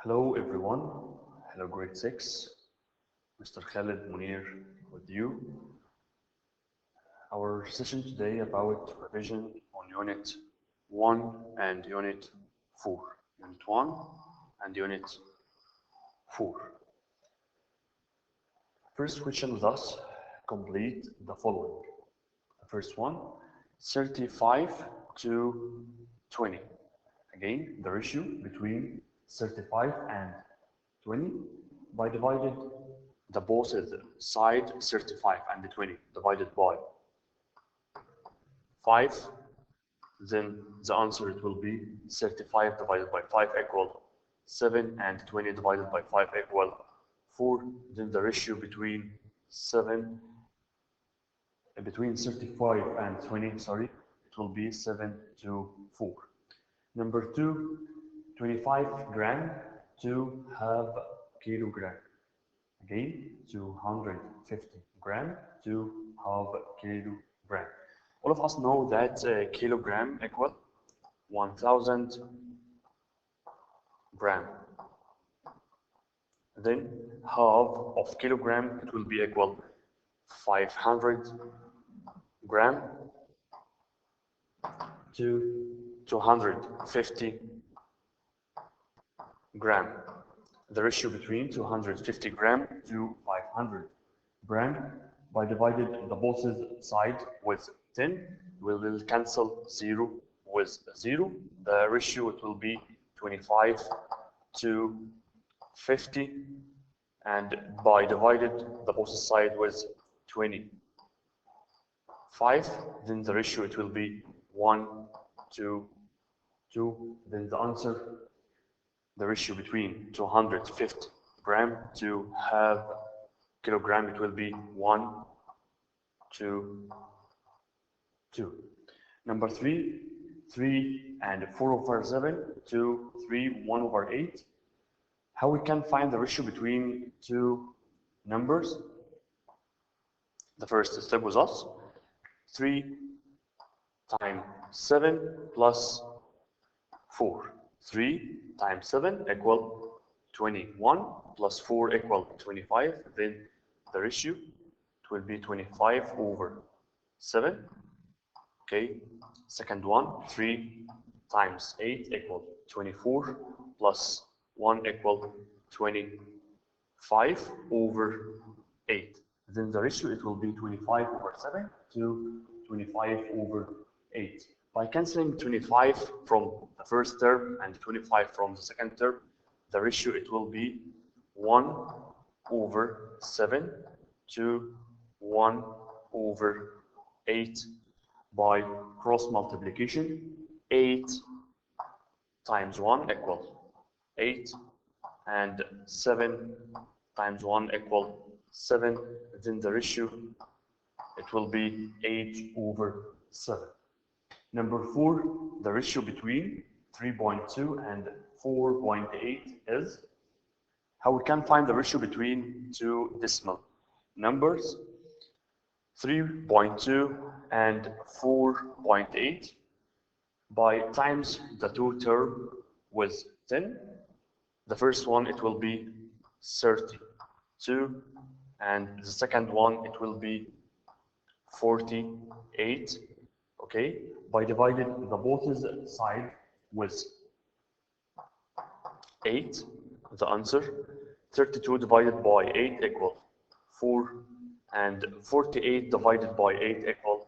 Hello everyone, hello grade 6, Mr. Khalid Munir with you. Our session today about revision on Unit 1 and Unit 4. Unit 1 and Unit 4. First question with us, complete the following. The first one, 35 to 20. Again, the ratio between 35 and 20 by divided the both side 35 and the 20 divided by 5, then the answer it will be 35 divided by 5 equal 7 and 20 divided by 5 equal 4. Then the ratio between 35 and 20, it will be 7 to 4. Number 2, 25 gram to half kilogram. Again, 250 gram to half kilogram. All of us know that kilogram equal 1000 gram. Then half of kilogram, it will be equal 500 gram to 250 gram. The ratio between 250 gram to 500 gram by divided the both side with 10, we will cancel 0 with 0. The ratio it will be 25 to 50, and by divided the both side with 25, then the ratio it will be 1 to 2. Then the answer, the ratio between 250 gram to half kilogram, it will be 1 to 2. Number 3, 3 and 4/7 to 3 1/8. How we can find the ratio between two numbers? The first step was us. 3 times 7 plus 4. 3 times 7 equal 21 plus 4 equal 25. Then the ratio it will be 25/7. Okay. Second one, 3 times 8 equal 24 plus 1 equal 25/8. Then the ratio it will be 25/7 to 25/8. By cancelling 25 from the first term and 25 from the second term, the ratio it will be 1/7 to 1/8 by cross multiplication. 8 times 1 equal 8, and 7 times 1 equal 7. Then the ratio it will be 8/7. Number 4, the ratio between 3.2 and 4.8 is, how we can find the ratio between two decimal numbers, 3.2 and 4.8, by times the two term with 10. The first one it will be 32, and the second one it will be 48. Okay, by divided the both side with 8, the answer 32 divided by 8 equal 4, and 48 divided by 8 equal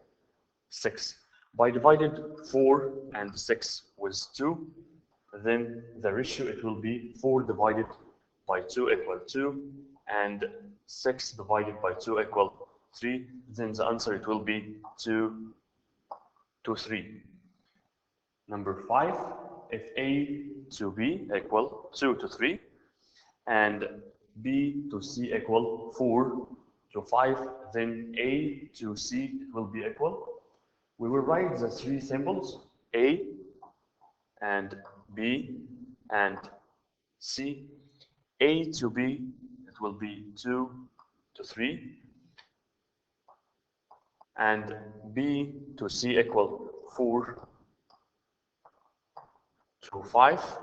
6. By divided 4 and 6 with 2, then the ratio it will be 4 divided by 2 equal 2, and 6 divided by 2 equal 3. Then the answer it will be 2 to 3. Number 5, if A to B equal 2 to 3 and B to C equal 4 to 5, then A to C it will be equal. We will write the three symbols A and B and C. A to B it will be 2 to 3, and B to C equal 4 to 5.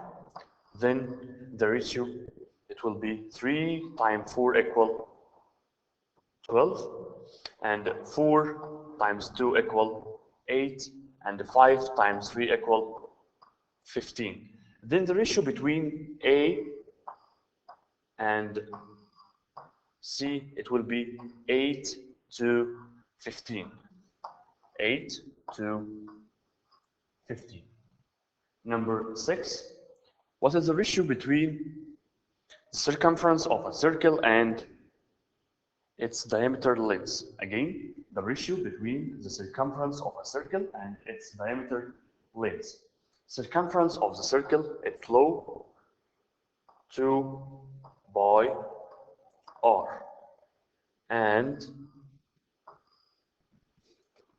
then the ratio, it will be 3 times 4 equal 12, and 4 times 2 equal 8, and 5 times 3 equal 15. Then the ratio between A and C, it will be 8 to 15. 8 to 15. Number 6, what is the ratio between the circumference of a circle and its diameter length? Again, the ratio between the circumference of a circle and its diameter length. Circumference of the circle, it's log 2 by r, and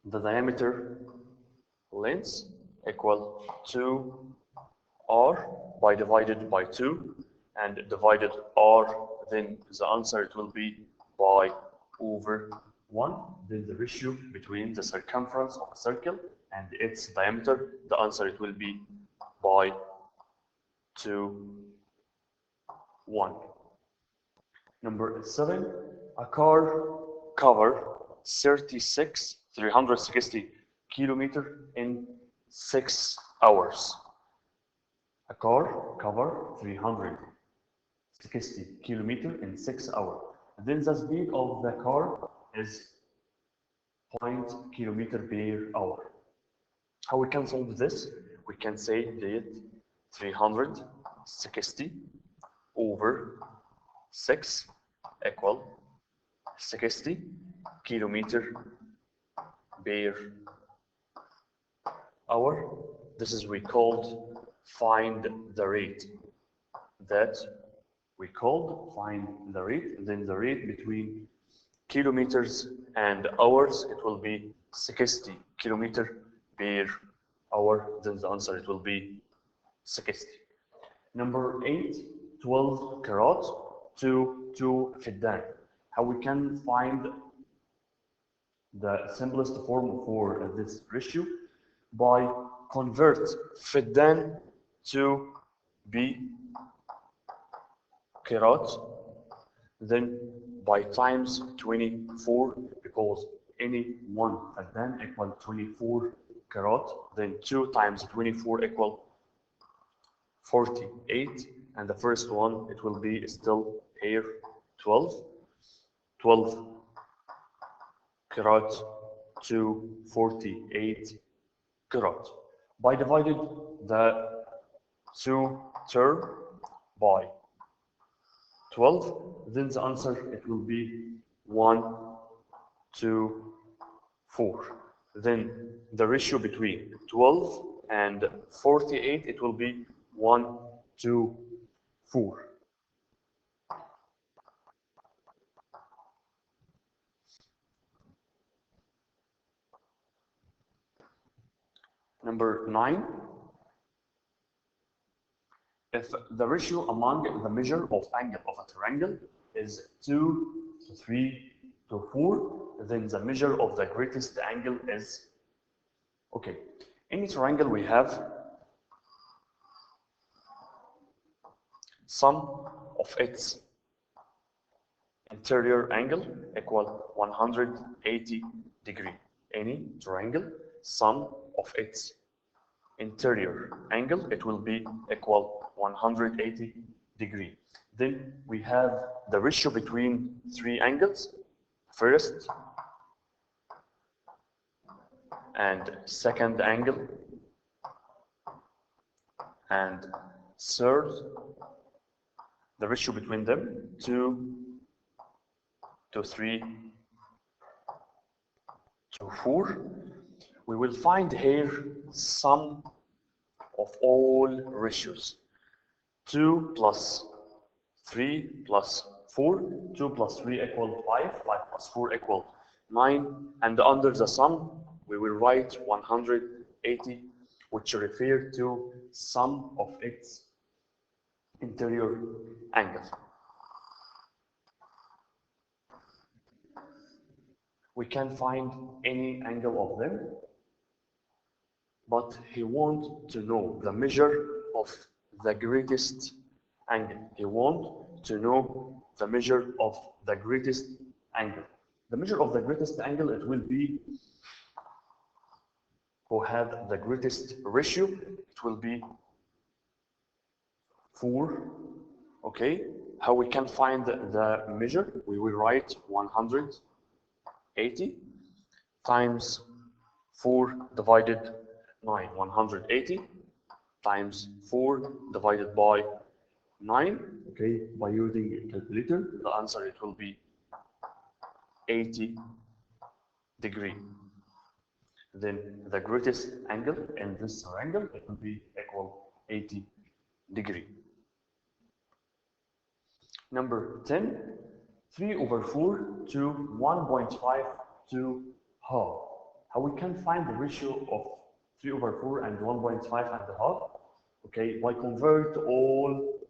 the diameter length equal 2r by divided by 2 and divided r, then the answer it will be by over 1. Then the ratio between the circumference of a circle and its diameter, the answer it will be by 2, 1. Number 7, a car cover 360 kilometer in 6 hours. A car cover 360 kilometer in 6 hours. Then the speed of the car is 0.0 kilometer per hour. How we can solve this? We can say that 360 over 6 equal 60 kilometer per hour. This is we called find the rate. That we called find the rate. Then the rate between kilometers and hours, it will be 60 kilometer per hour. Then the answer it will be 60. Number 8, 12 karat to 2 fiddan. How we can find the simplest form for this ratio? By convert fiddan to be karat, then by times 24, because any one fiddan equal 24 karat, then 2 times 24 equal 48, and the first one it will be still here 12 karat to 48 karat. By divided the two term by 12, then the answer it will be 1 to 4. Then the ratio between 12 and 48, it will be 1 to 4. Number 9, if the ratio among the measure of angle of a triangle is 2 to 3 to 4, then the measure of the greatest angle is, okay, any triangle we have sum of its interior angle equal 180 degree. Any triangle, sum of its interior angle, it will be equal 180 degree. Then we have the ratio between three angles, first and second angle, and third, the ratio between them 2 to 3 to 4. We will find here sum of all ratios. 2 plus 3 plus 4, 2 plus 3 equal 5, 5 plus 4 equal 9, and under the sum we will write 180, which refer to sum of its interior angle. We can find any angle of them, but he wants to know the measure of the greatest angle. He wants to know the measure of the greatest angle. The measure of the greatest angle, it will be who have the greatest ratio. It will be 4. Okay, how we can find the measure? We will write 180 times 4 divided 9. 180 times 4 divided by 9. Okay, by using a calculator, the answer it will be 80 degree. Then the greatest angle in this triangle, it will be equal 80 degree. Number 10, 3/4 to 1.5 to half. How we can find the ratio of 3/4 and 1.5 and a half? Okay, by convert all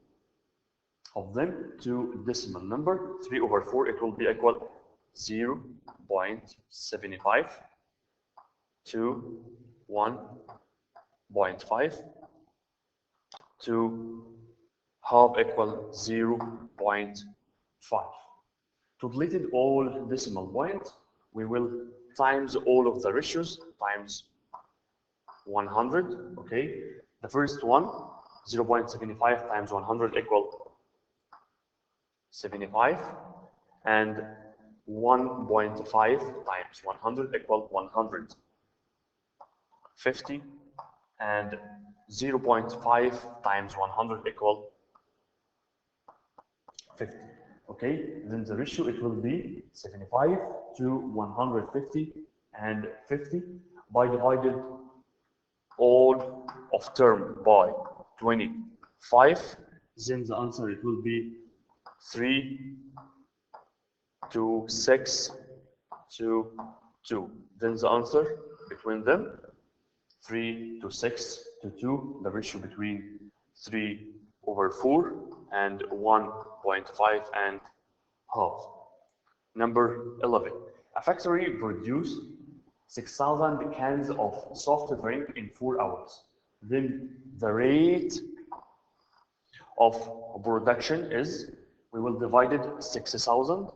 of them to decimal number. 3/4, it will be equal 0.75 to 1.5 to half equal 0.5. To delete all decimal points, we will times all of the ratios times 100. Okay, the first one, 0.75 times 100 equal 75, and 1.5 times 100 equal 150, and 0.5 times 100 equal 50. Okay, then the ratio it will be 75 to 150 and 50. By divided all of term by 25, then the answer it will be 3 to 6 to 2. Then the answer between them, 3 to 6 to 2, the ratio between 3/4 and 1.5 and half. Number 11. A factory produced 6,000 cans of soft drink in 4 hours. Then the rate of production is, we will divide it 6,000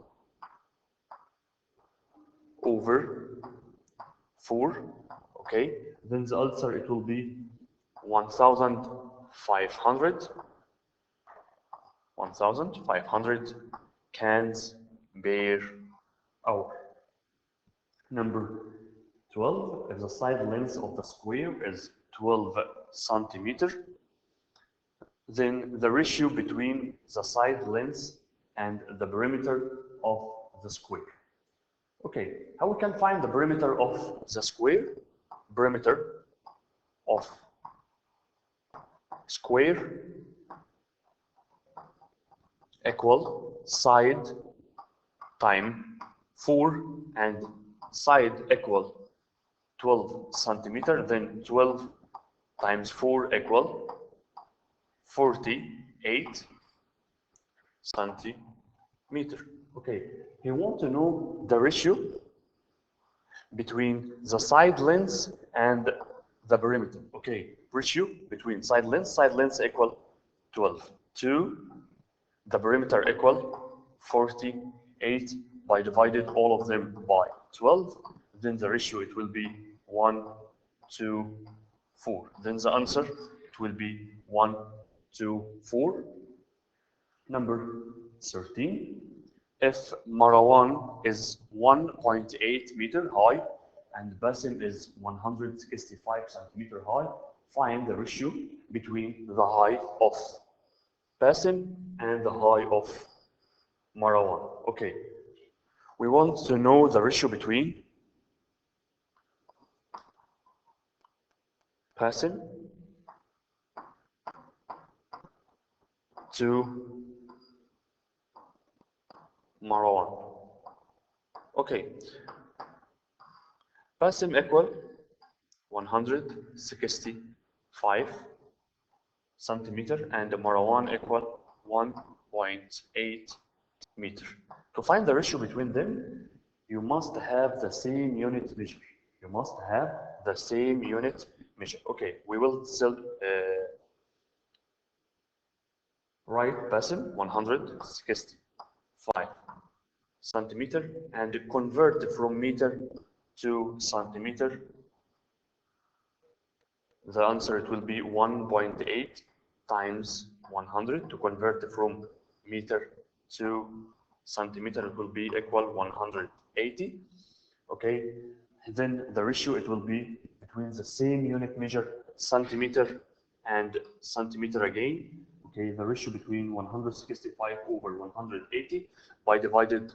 over 4. Okay, then the answer it will be 1,500 cans per hour. Number 12, if the side length of the square is 12 centimeter, then the ratio between the side length and the perimeter of the square. Okay, how we can find the perimeter of the square? Perimeter of square equal side times 4, and side equal 12 centimeter, then 12 times 4 equal 48 centimeter. Okay, you want to know the ratio between the side length and the perimeter. Okay, ratio between side length equal 12 to the perimeter equal 48. By divided all of them by 12, then the ratio it will be 1 to 4. Then the answer it will be 1 to 4. Number 13. If Marwan is 1.8 meter high and Basim is 165 centimeter high, find the ratio between the height of Basim and the height of Marwan. Okay, we want to know the ratio between Basim to Marwan. Okay, Basim equal 165 centimeter and Marwan equal 1.8 meter. To find the ratio between them, you must have the same unit measure. You must have the same unit measure. Okay, we will still Right Basim 165 centimeter and convert from meter to centimeter. The answer it will be 1.8 times 100. To convert from meter to centimeter, it will be equal 180. Okay, then the ratio it will be between the same unit measure, centimeter and centimeter again. Okay, the ratio between 165 over 180 by divided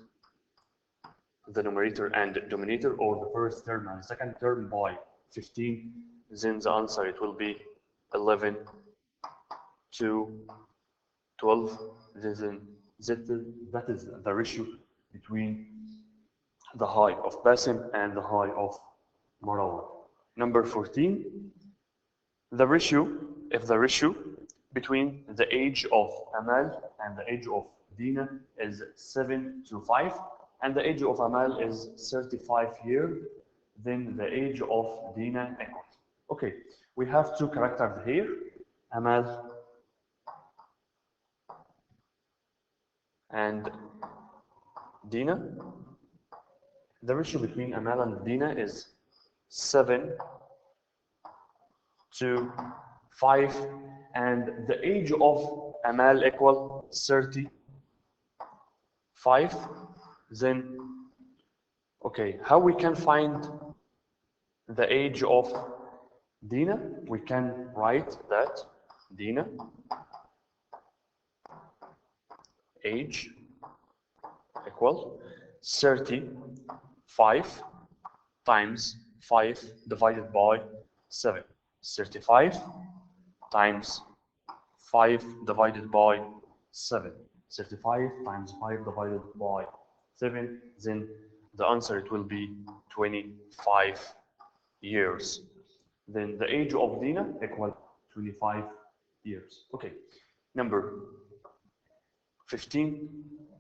the numerator and denominator, or the first term and second term, by 15. Then the answer it will be 11 to 12. That is the ratio between the height of Basim and the height of Marwa. Number 14, the ratio, if the ratio between the age of Amal and the age of Dina is 7 to 5, and the age of Amal is 35 years, then the age of Dina equals. Okay, we have two characters here, Amal and Dina. The ratio between Amal and Dina is 7 to 5, and the age of Amal equal 35. Then, okay, how we can find the age of Dina? We can write that Dina age equal 35 times 5 divided by 7. 35 times 5 divided by 7. 35 times 5 divided by 7. Then the answer it will be 25 years. Then the age of Dina equal 25 years. Okay. Number 15.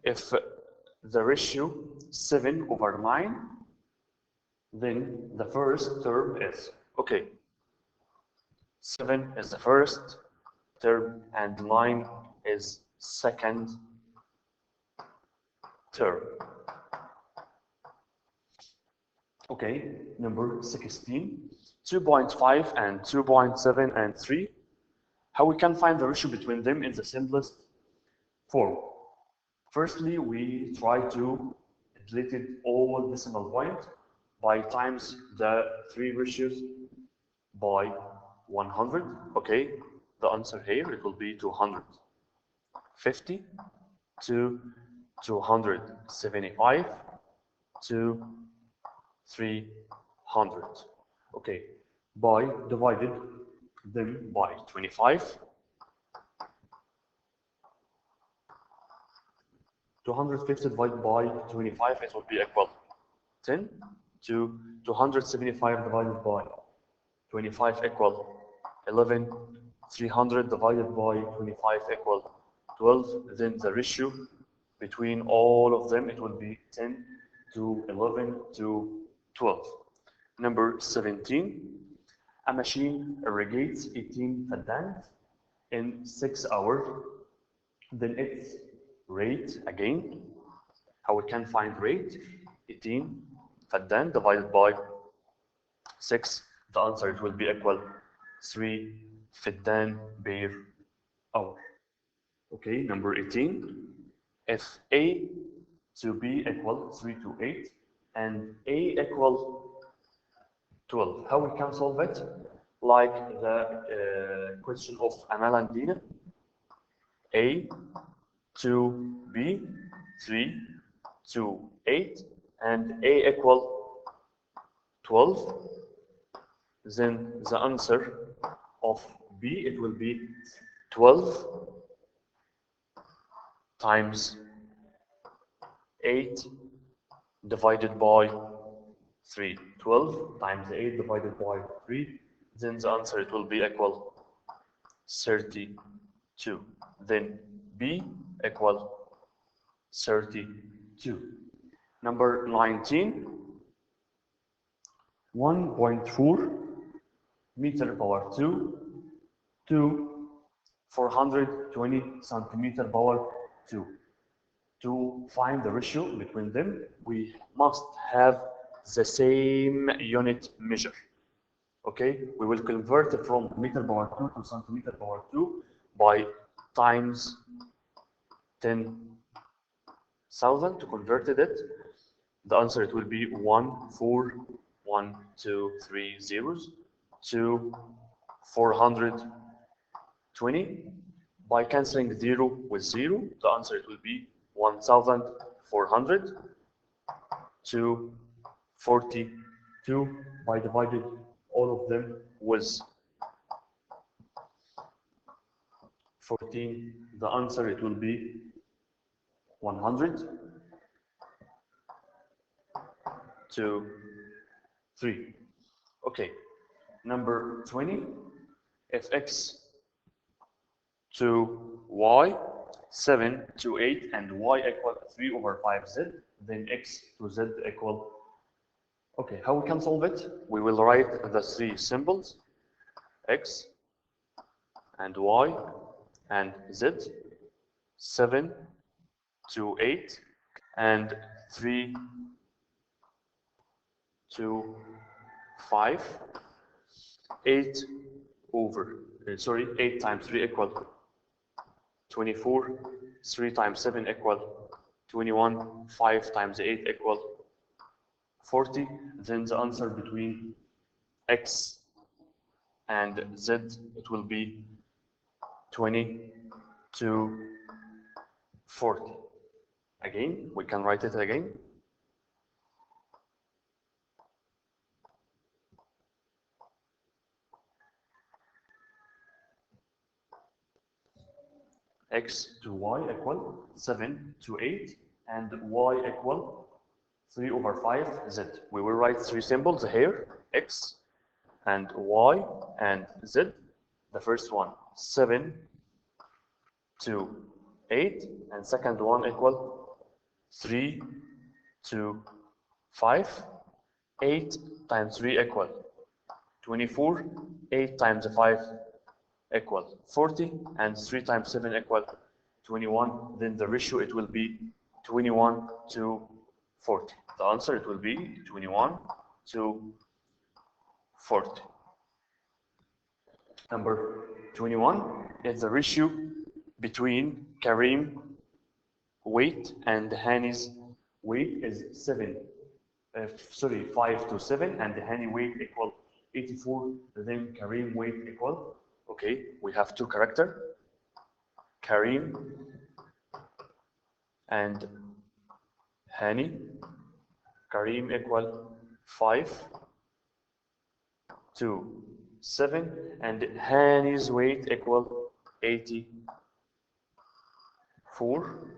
If the ratio 7 over 9, then the first term is, okay, 7 is the first term and 9 is second term. Okay, number 16, 2.5 and 2.7 and 3. How we can find the ratio between them in the simplest form? Firstly, we try to delete all decimal points by times the three ratios by 100. Okay, the answer here it will be 250 to 275 to 300. Okay, by divided them by 25. 250 divided by 25, it will be equal 10 to 275 divided by 25 equal 11. 300 divided by 25 equal 12. Then the ratio between all of them, it will be 10 to 11 to 12. Number 17, a machine irrigates 18 faddans in 6 hours. Then its rate again. How we can find rate? 18 faddan divided by 6. The answer it will be equal 3 faddan per hour. Okay, number 18. If A to B equal 3 to 8 and A equal 12, how we can solve it? Like the question of Amal and Dina. A to B, 3 to 8, and A equal 12. Then the answer of B, it will be 12 times 8 divided by 3. 12 times 8 divided by 3. Then the answer, it will be equal 32. Then B equal 32. Number 19, 1.4 meter power 2 to 420 centimeter power 2. To find the ratio between them, we must have the same unit measure. Okay, we will convert it from meter power 2 to centimeter power 2 by times 10,000 to convert it. The answer it will be 14123 zeros to 420. By cancelling 0 with 0, the answer it will be 1400 to 42. By divided all of them with 14, the answer it will be 100 to 3. Okay, number 20, if x to y 7 to 8 and y equal 3 over 5z, then x to z equal. Okay, how we can solve it? We will write the three symbols, x and y and z, 7 to 8 and 3 to 5. 8 over, 8 times 3 equal 24, 3 times 7 equal 21, 5 times 8 equal 40. Then the answer between x and z, it will be 20 to 40. Again, we can write it again. X to y equal 7 to 8 and y equal 3 over 5 z. We will write three symbols here, x and y and z. The first one 7 to 8 and second one equal 3 to 5. 8 times 3 equal 24. 8 times 5 equal 40 and 3 times 7 equal 21. Then the ratio it will be 21 to 40. The answer it will be 21 to 40. Number 21 is the ratio between Karim weight and Hani's weight is 5 to 7 and Hani weight equal 84. Then Karim weight equal. Okay, we have two characters, Karim and Hani. Karim equal 5 to 7 and Hani's weight equal 84.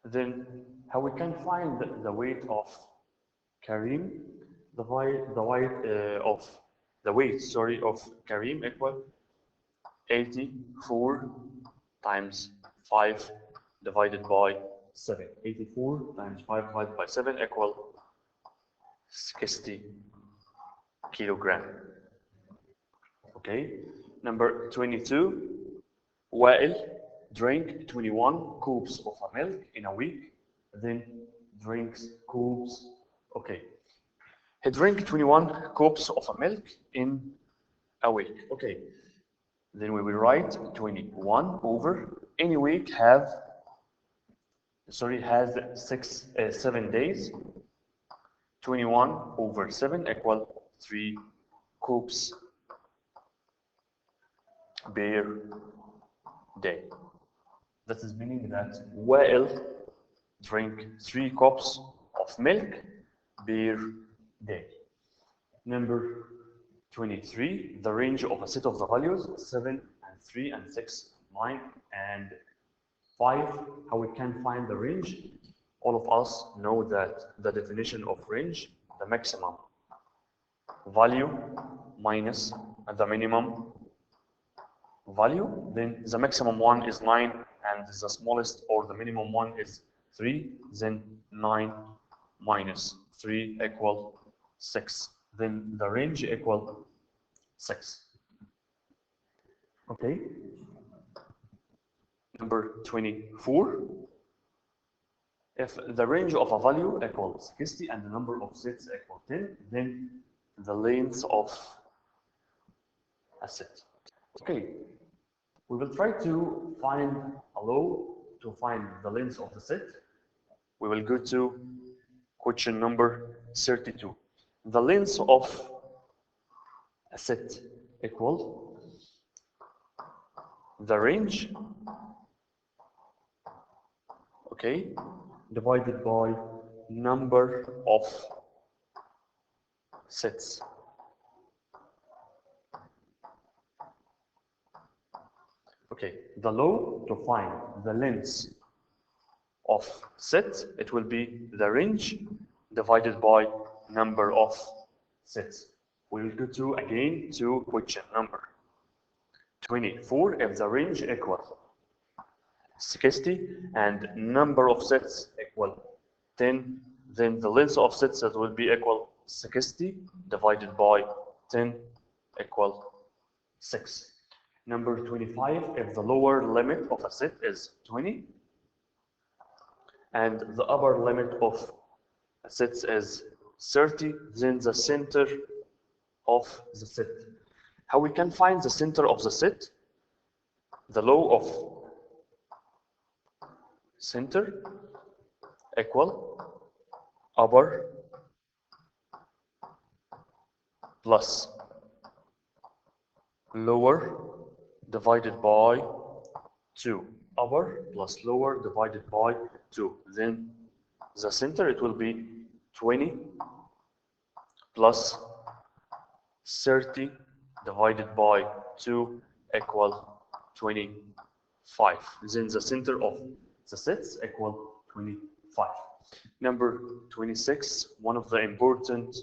Then how we can find the weight of Karim? The weight of Karim equal 84 times 5 divided by 7. 84 times 5 divided by 7 equal 60 kilogram. Okay, number 22. Wael drank 21 cups of milk in a week, then drinks cups. Okay, he drank 21 cups of milk in a week. Okay, then we will write 21 over any week has 7 days. 21 over 7 equal 3 cups per day. That is meaning that Wael drink 3 cups of milk per day. Number 23, the range of a set of the values 7 and 3 and 6, 9 and 5. How we can find the range? All of us know that the definition of range, the maximum value minus the minimum value. Then the maximum one is 9 and the smallest or the minimum one is 3. Then 9 minus 3 equal 6. Then the range equal 6. Okay. Number 24. If the range of a value equals 60 and the number of sets equal 10, then the length of a set. Okay. We will try to find the length of the set. We will go to question number 32. The length of a set equal the range, okay, divided by number of sets. Okay, the law to find the length of set, it will be the range divided by number of sets. We will go to again to question number 24. If the range equal 60 and number of sets equal 10, then the length of sets will be equal 60 divided by 10 equal 6. Number 25, if the lower limit of a set is 20 and the upper limit of a set is 30, then the center of the set. How we can find the center of the set? The law of center equal upper plus lower divided by 2. Upper plus lower divided by 2. Then the center, it will be 20 plus 30 divided by 2 equal 25. Then the center of the sets equal 25. Number 26, one of the important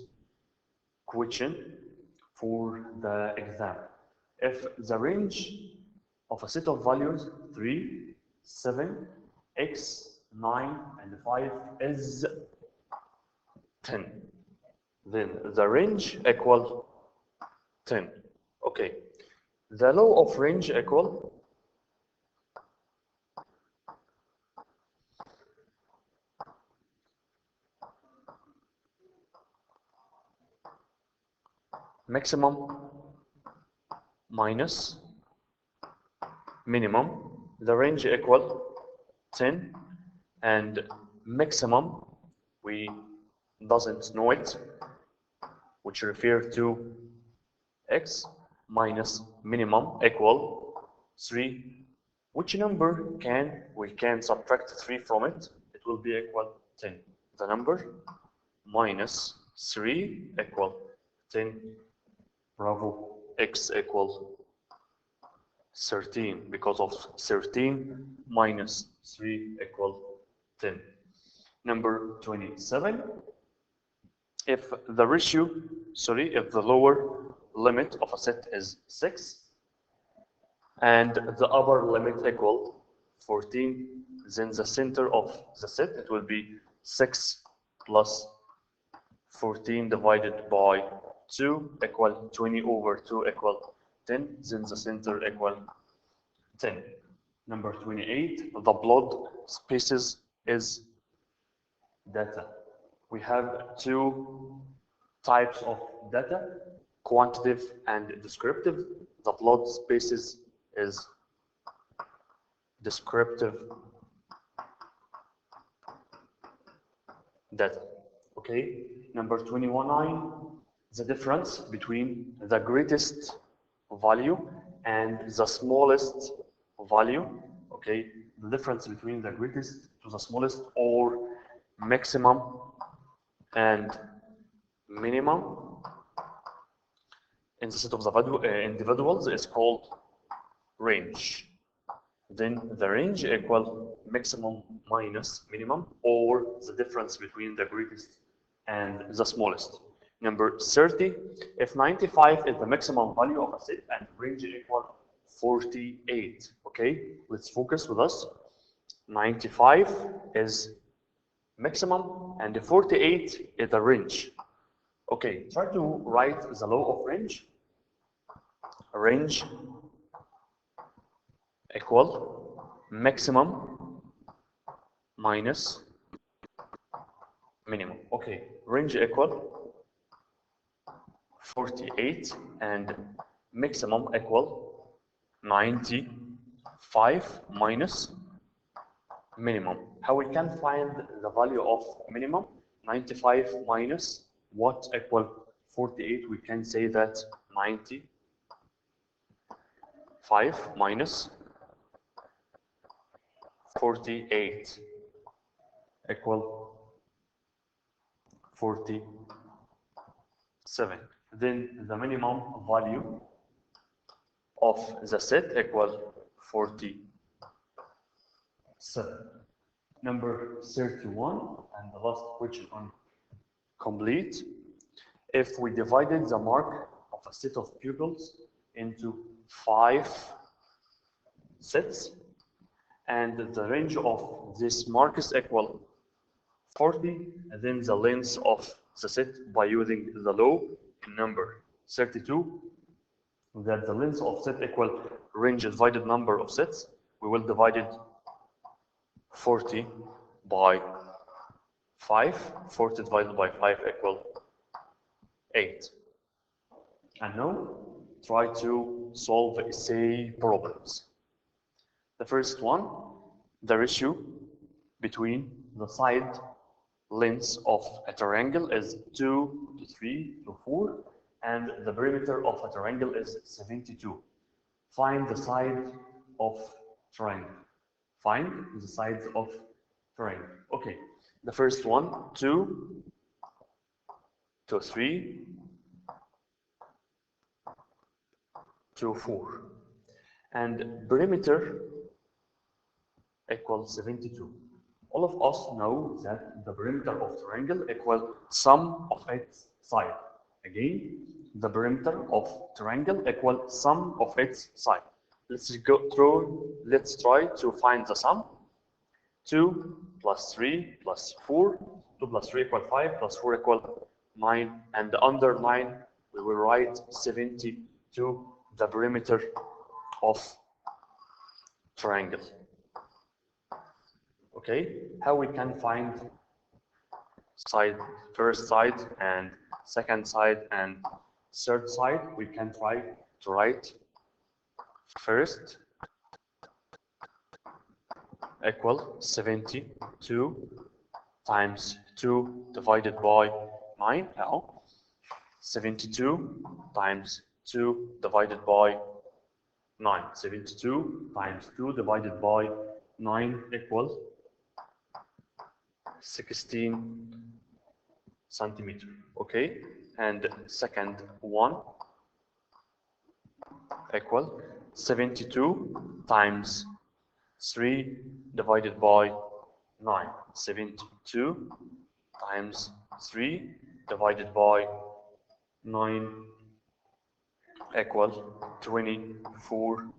question for the exam. If the range of a set of values 3, 7, x, 9, and 5 is 10, then the range equal 10. Okay. The law of range equal maximum minus minimum. The range equal 10 and maximum, we doesn't know it, which refer to x minus minimum equal 3. Which number we can subtract 3 from it? It will be equal 10. The number minus 3 equal 10. Bravo. X equal 13, because of 13 minus 3 equal 10. Number 27. If the lower limit of a set is 6 and the upper limit equal 14, then the center of the set, it will be 6 plus 14 divided by 2 equal 20 over 2 equal 10, then the center equal 10. Number 28, the blood species is data. We have two types of data, quantitative and descriptive. The blood species is descriptive data. Okay, number 21, the difference between the greatest value and the smallest value. Okay, the difference between the greatest to the smallest, or maximum and minimum in the set of the value individuals is called range. Then the range equal maximum minus minimum, or the difference between the greatest and the smallest. Number 30, if 95 is the maximum value of a set and range equal 48. Okay, let's focus with us. 95 is maximum and 48 is the range. Okay, try to write the law of range. range equal maximum minus minimum. Okay, range equal 48 and maximum equal 95 minus minimum. How we can find the value of minimum? 95 minus what equal 48? We can say that 95 minus 48 equal 47. Then the minimum value of the set equal 47. Number 31 and the last question on complete. If we divided the mark of a set of pupils into 5 sets and the range of this marks equal 40, and then the length of the set by using the law in number 32, that the length of set equal range divided number of sets, we will divide it 40 by 5. 40 divided by 5 equal 8. And now try to solve essay problems. The first one, the ratio between the side lengths of a triangle is 2 to 3 to 4, and the perimeter of a triangle is 72. Find the side of triangle. Find the sides of triangle. Okay, the first one, 2 to 3 to 4. And perimeter equals 72. All of us know that the perimeter of triangle equals sum of its side. Again, the perimeter of triangle equals sum of its side. Let's try to find the sum. 2 plus 3 plus 4. 2 plus 3 equal 5 plus 4 equal 9. And under 9 we will write 72, the perimeter of triangle. Okay, how we can find side, first side and second side and third side? We can try to write first equal 72 times 2 divided by 9. Now 72 times 2 divided by 9. 72 times 2 divided by 9 equals 16 centimeter. Okay, and second one equal 72 times 3 divided by 9. 72 times 3 divided by 9 equal 24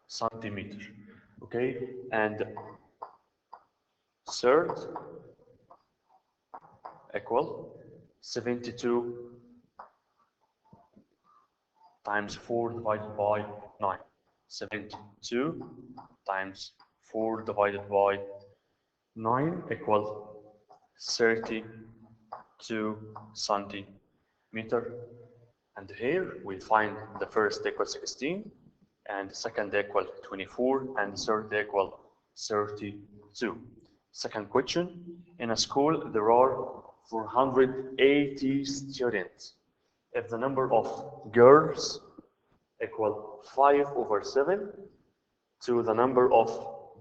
centimeter. Okay, and third equal 72 times 4 divided by 9. 72 times 4 divided by 9 equal 32 centimeter. And here we find the first equal 16, and the second equal 24, and the third equal 32. Second question, in a school there are 480 students. If the number of girls equal 5/7 to the number of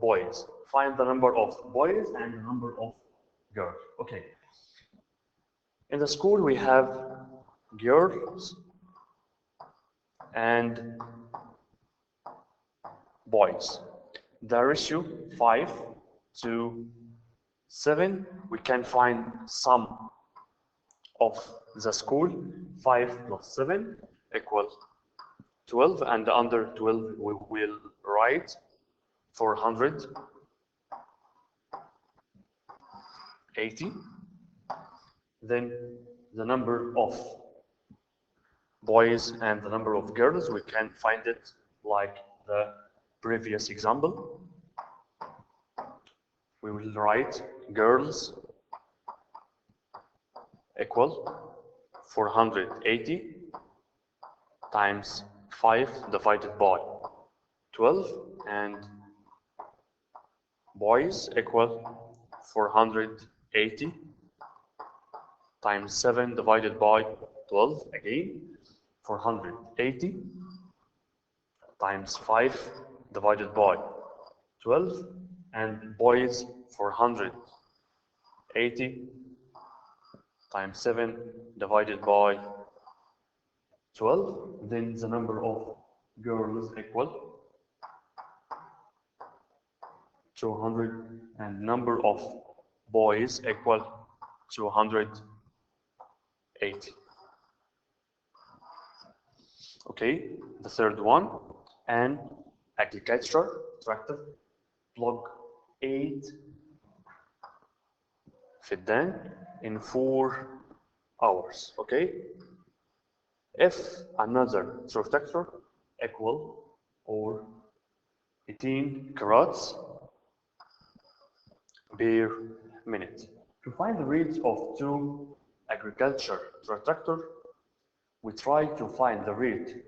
boys, find the number of boys and the number of girls. Okay. In the school we have girls and boys. The ratio 5/7. We can find sum of the school. 5 plus 7 equals 12, and under 12 we will write 480. Then the number of boys and the number of girls, we can find it like the previous example. We will write girls equal 480 times 5 divided by 12, and boys equal 480 times 7 divided by 12, again 480 times 5 divided by 12, and boys 480 times 7 divided by 12. Then the number of girls equal 200, and number of boys equal 280. Okay, the third one, an agriculture tractor plug 8 فدان in 4 hours. Okay, if another tractor equal or 18 carats per minute. To find the rate of two agriculture tractor, we try to find the rate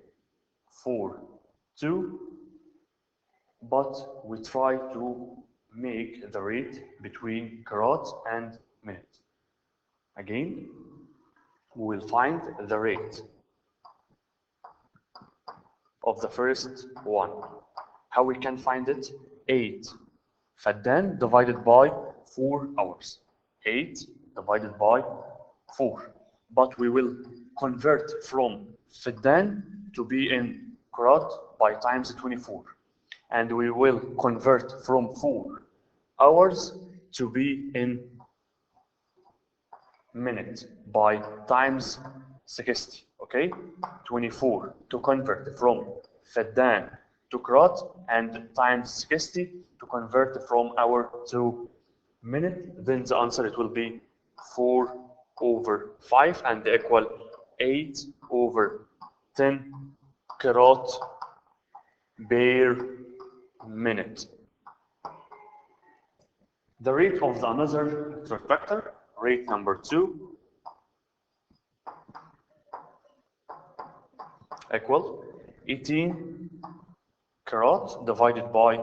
for 2, but we try to make the rate between carats and minute. Again, we will find the rate of the first one. How we can find it? 8 فدان divided by 4 hours. 8 divided by 4. But we will convert from فدان to be in carat by times 24. And we will convert from 4 hours to be in minute by times 60. Okay, 24 to convert from فدان to carat, and times 60 to convert from hour to minute. Then the answer, it will be 4/5 and equal 8/10 carat per minute. The rate of the another tractor, rate number 2, equal 18 carat divided by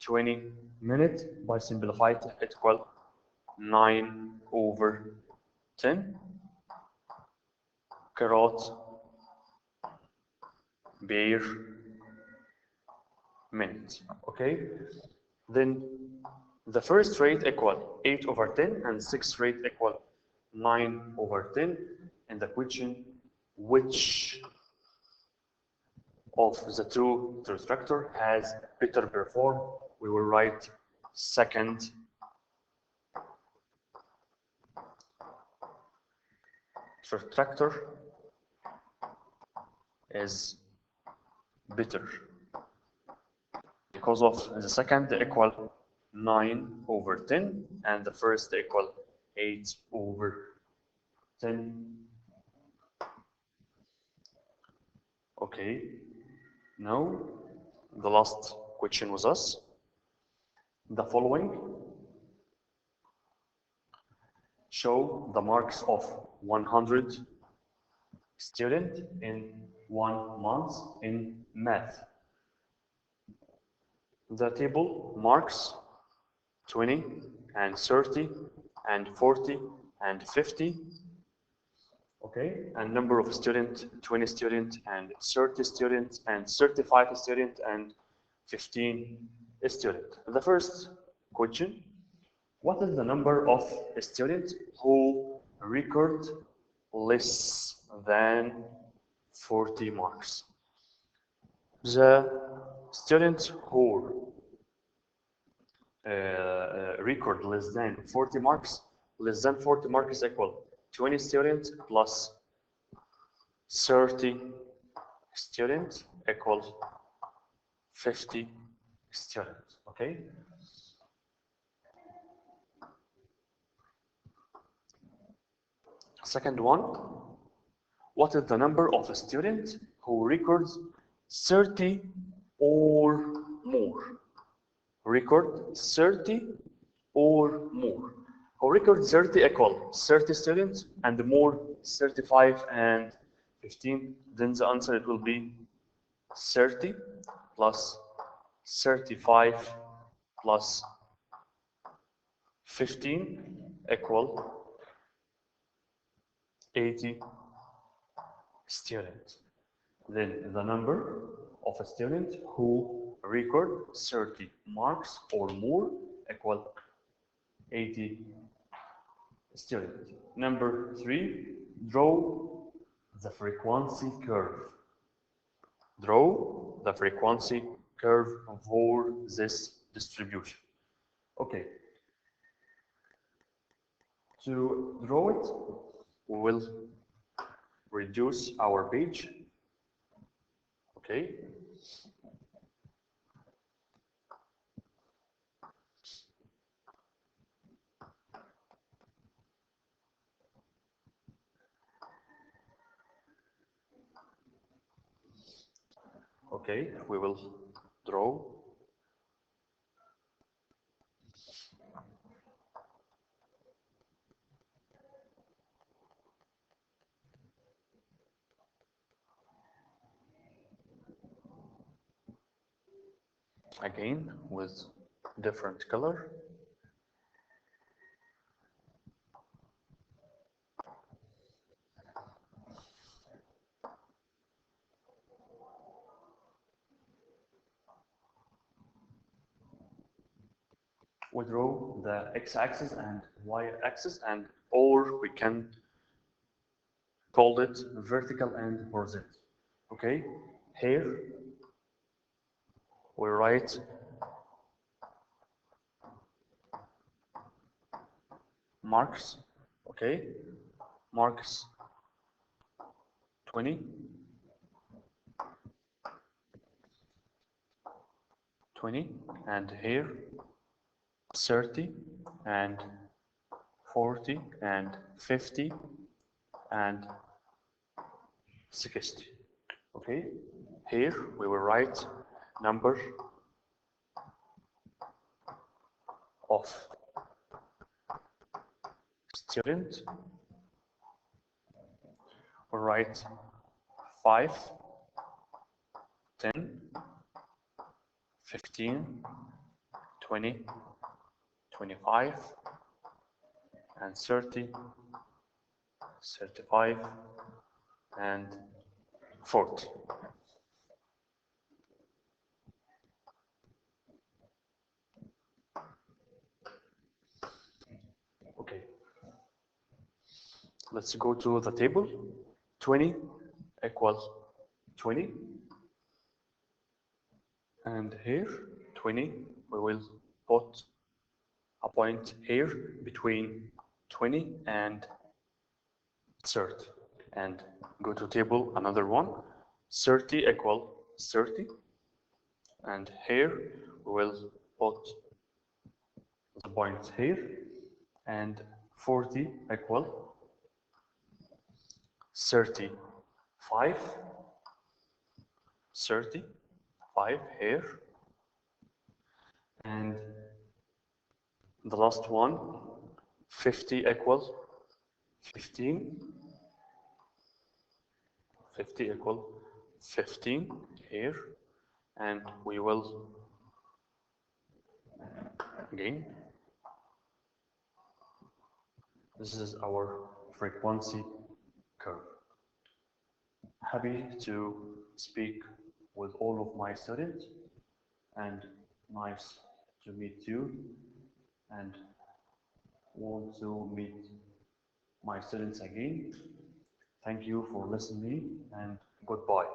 20 minutes. By simplified, it equal 9/10 carat per minute. Okay, then the first rate equal 8/10 and sixth rate equal 9/10. In the question, which of the two tractor has better perform? We will write second tractor is better because of the second equal 9/10 and the first equal 8/10. Okay, now the last question was us. The following show the marks of 100 students in 1 month in math. The table marks 20 and 30 and 40 and 50. Okay, and number of students, 20 students and 30 students and 35 students and 15 students. The first question, what is the number of students who record less than 40 marks? The students who record less than 40 marks, equal 20 students plus 30 students equals 50 students. Okay, second one, what is the number of a student who records 30 or more? Record 30 or more. Who records 30 equal 30 students and more 35 and 15. Then the answer it will be 30 plus 35 plus 15 equal 80 students. Then the number of a student who record 30 marks or more equal 80 students. Number 3, draw the frequency curve. Draw the frequency curve for this distribution. Okay. To draw it, we will reduce our page. Okay. Okay, we will draw. Again with different color. We draw the x-axis and y-axis, and or we can call it vertical and horizontal. Okay, here we write marks. Okay, marks 20, 20, and here 30 and 40 and 50 and 60. Okay, here we will write number of student. We'll write 5, 10, 15, 20, 25, and 30, 35, and 40. Okay. Let's go to the table. 20 equals 20. And here, 20, we will put a point here between 20 and 30. And go to table, another one. 30 equal 30. And here, we will put the point here. And 40 equal 35. 35 here. And the last one, 50 equal 15. 50 equal 15 here. And we will again, this is our frequency curve. Happy to speak with all of my students, and nice to meet you, and want to meet my students again. Thank you for listening, and goodbye.